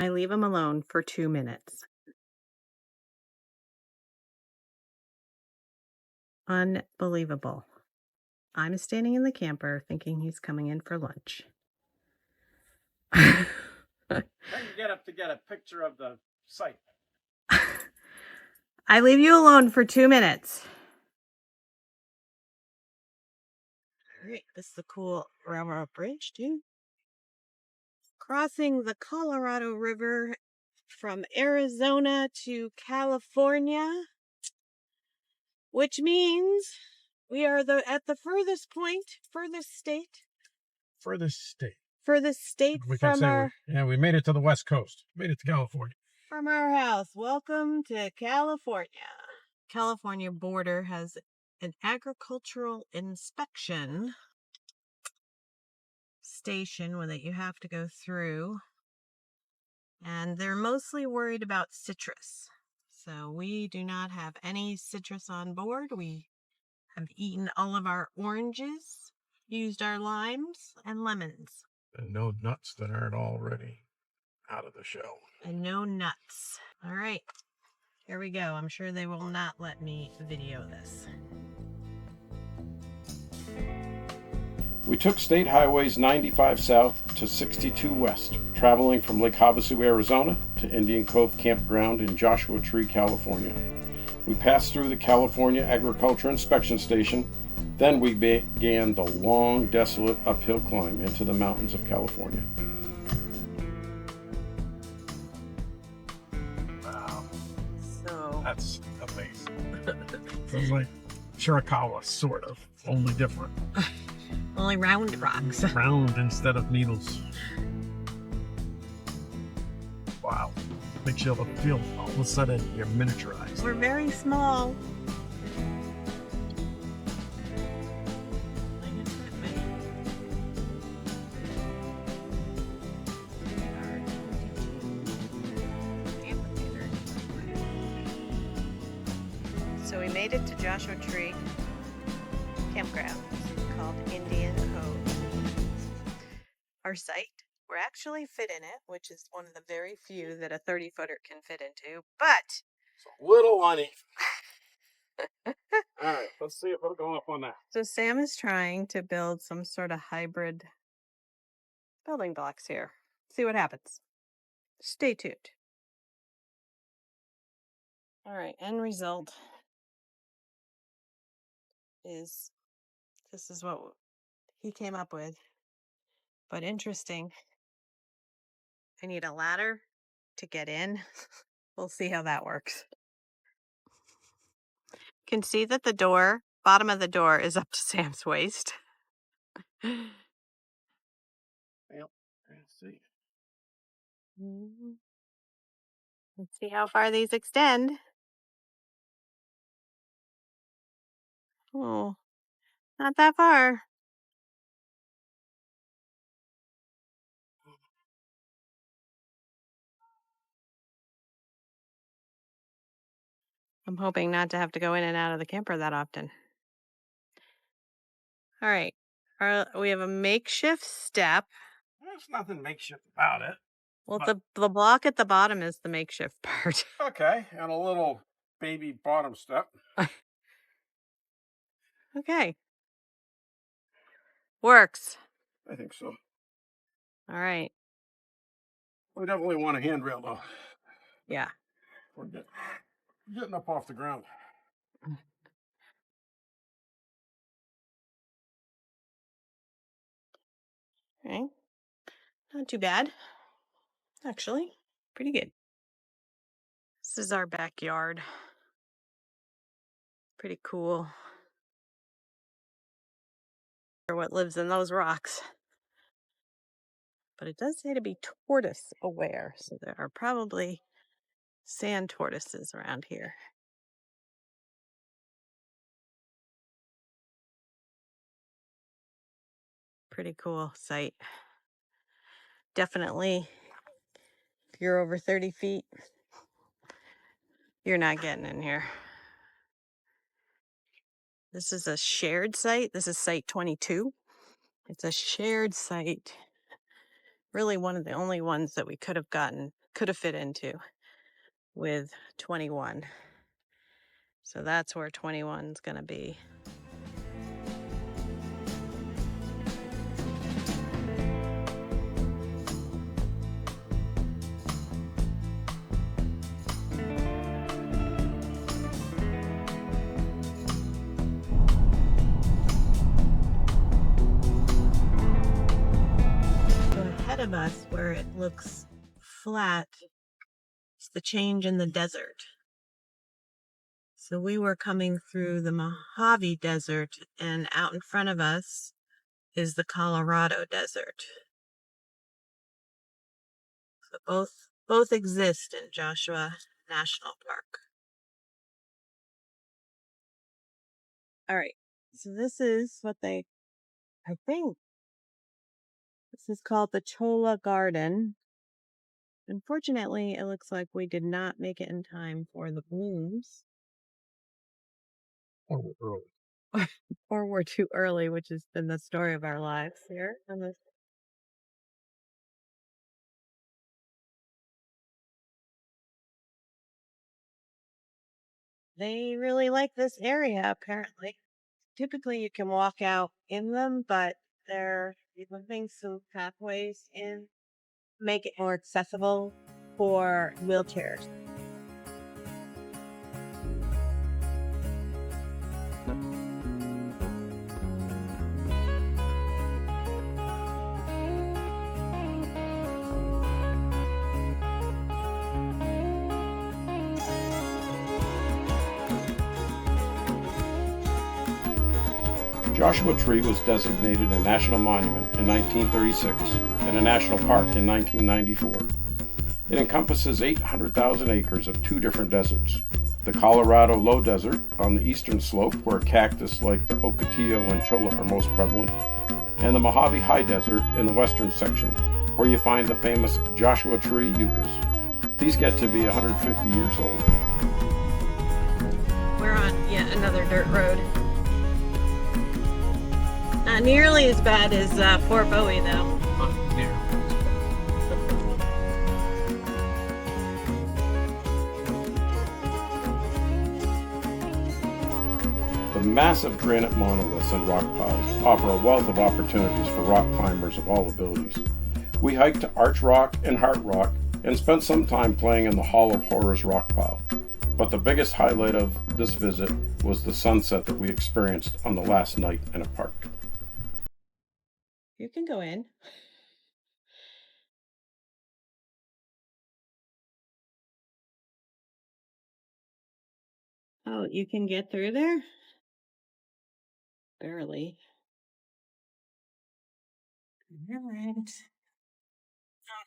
I leave him alone for 2 minutes. Unbelievable. I'm standing in the camper thinking he's coming in for lunch. Then you get up to get a picture of the site. I leave you alone for 2 minutes. All right, this is a cool railroad bridge, too. Crossing the Colorado River from Arizona to California, which means we are at the furthest state We can from say we made it to the West Coast. Made it to California. From our house. Welcome to California. California border has an agricultural inspection station that you have to go through. And they're mostly worried about citrus. So we do not have any citrus on board. We have eaten all of our oranges, used our limes and lemons. And no nuts that aren't already out of the shell. And no nuts. All right. Here we go. I'm sure they will not let me video this. We took State Highways 95 South to 62 West, traveling from Lake Havasu, Arizona to Indian Cove Campground in Joshua Tree, California. We passed through the California Agriculture Inspection Station, then we began the long, desolate uphill climb into the mountains of California. Wow. So That's amazing. It's like Chiricahua, sort of, only different. Only round rocks. Round instead of needles. Wow. Makes you feel all of a sudden you're miniaturized. We're very small. So we made it to Joshua Tree Campground called Indian Cove. Our site, we're actually fit in it, which is one of the very few that a 30-footer can fit into, but It's a little uneven. All right, let's see if it'll go up on that. So Sam is trying to build some sort of hybrid building blocks here. See what happens. Stay tuned. All right, end result is this is what he came up with. But interesting. I need a ladder to get in. We'll see how that works. You can see that the bottom of the door is up to Sam's waist. Well, let's see. Let's see how far these extend. Oh, not that far. I'm hoping not to have to go in and out of the camper that often. All right. We have a makeshift step. There's nothing makeshift about it. Well, the block at the bottom is the makeshift part. Okay, and a little baby bottom step. Okay. Works. I think so. All right. We definitely want a handrail, though. Yeah. We're getting up off the ground. Okay. Not too bad. Actually, pretty good. This is our backyard. Pretty cool. For what lives in those rocks. But it does say to be tortoise aware, so there are probably sand tortoises around here. Pretty cool site. Definitely, if you're over 30 feet, you're not getting in here. This is a shared site. This is site 22. It's a shared site. Really one of the only ones that we could have gotten could have fit into with 21. So that's where 21 is going to be. So ahead of us, where it looks flat, it's the change in the desert. So we were coming through the Mojave Desert, and out in front of us is the Colorado Desert. So both exist in Joshua National Park. All right, so this is what I think, this is called the Cholla Garden. Unfortunately, it looks like we did not make it in time for the blooms. Or we're early. Or we're too early, which has been the story of our lives here. They really like this area, apparently. Typically, you can walk out in them, but they're moving some pathways in, make it more accessible for wheelchairs. Joshua Tree was designated a national monument in 1936 and a national park in 1994. It encompasses 800,000 acres of two different deserts. The Colorado Low Desert on the eastern slope, where cactus like the Ocotillo and Cholla are most prevalent, and the Mojave High Desert in the western section, where you find the famous Joshua Tree yuccas. These get to be 150 years old. We're on yet another dirt road. Not nearly as bad as Fort Bowie, though. The massive granite monoliths and rock piles offer a wealth of opportunities for rock climbers of all abilities. We hiked to Arch Rock and Heart Rock and spent some time playing in the Hall of Horrors rock pile. But the biggest highlight of this visit was the sunset that we experienced on the last night in a park. You can go in. Oh, you can get through there? Barely. All right. Oh,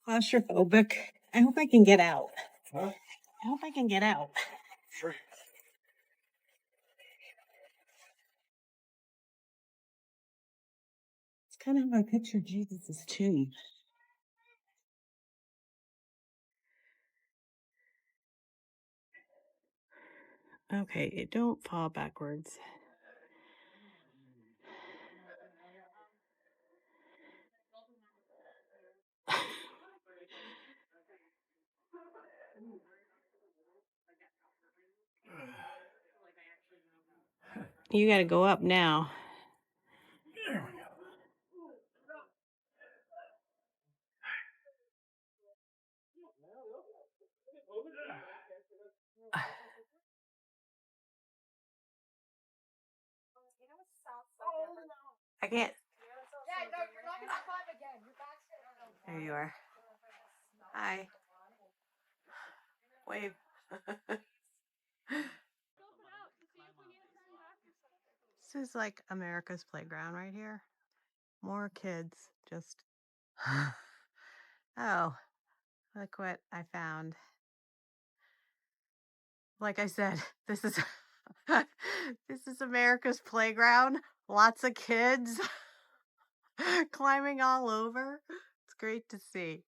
no. Claustrophobic. I hope I can get out. Huh? I hope I can get out. Sure. It's kind of how I picture Jesus' tomb. Okay, don't fall backwards. You got to go up now. There we go. I can't. Yeah, no, you're not gonna climb again. You're back there. There you are. Hi. Wave. This is like America's playground right here. More kids just. Oh, look what I found. Like I said, this is this is America's playground. Lots of kids climbing all over. It's great to see.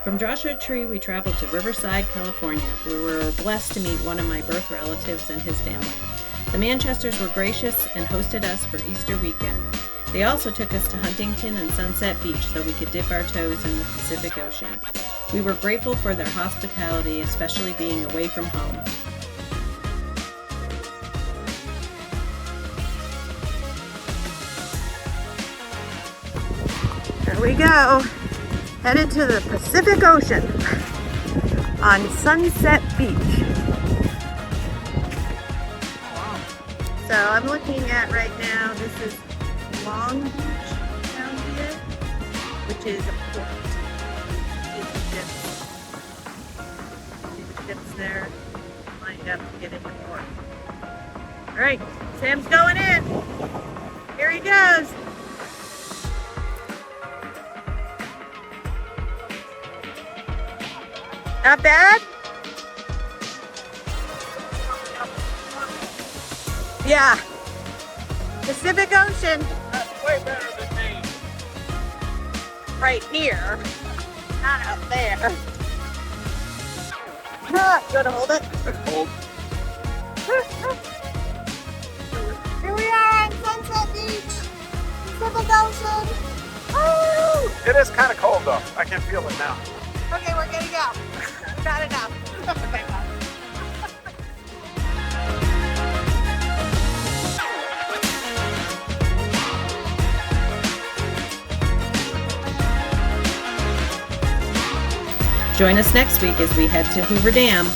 From Joshua Tree, we traveled to Riverside, California, where we were blessed to meet one of my birth relatives and his family. The Manchesters were gracious and hosted us for Easter weekend. They also took us to Huntington and Sunset Beach so we could dip our toes in the Pacific Ocean. We were grateful for their hospitality, especially being away from home. Here we go, headed to the Pacific Ocean on Sunset Beach. So I'm looking at right now, this is Long Beach down here, which is a port. See the ships there lined up to get into port. All right, Sam's going in. Here he goes. Not bad? Yeah. Pacific Ocean. That's way better than me. Right here. Not up there. Ah, you want to hold it? Hold. Here we are on Sunset Beach. Pacific Ocean. Oh! It is kind of cold though. I can feel it now. Okay, we're gonna go. We got enough. Okay, bye. Join us next week as we head to Hoover Dam.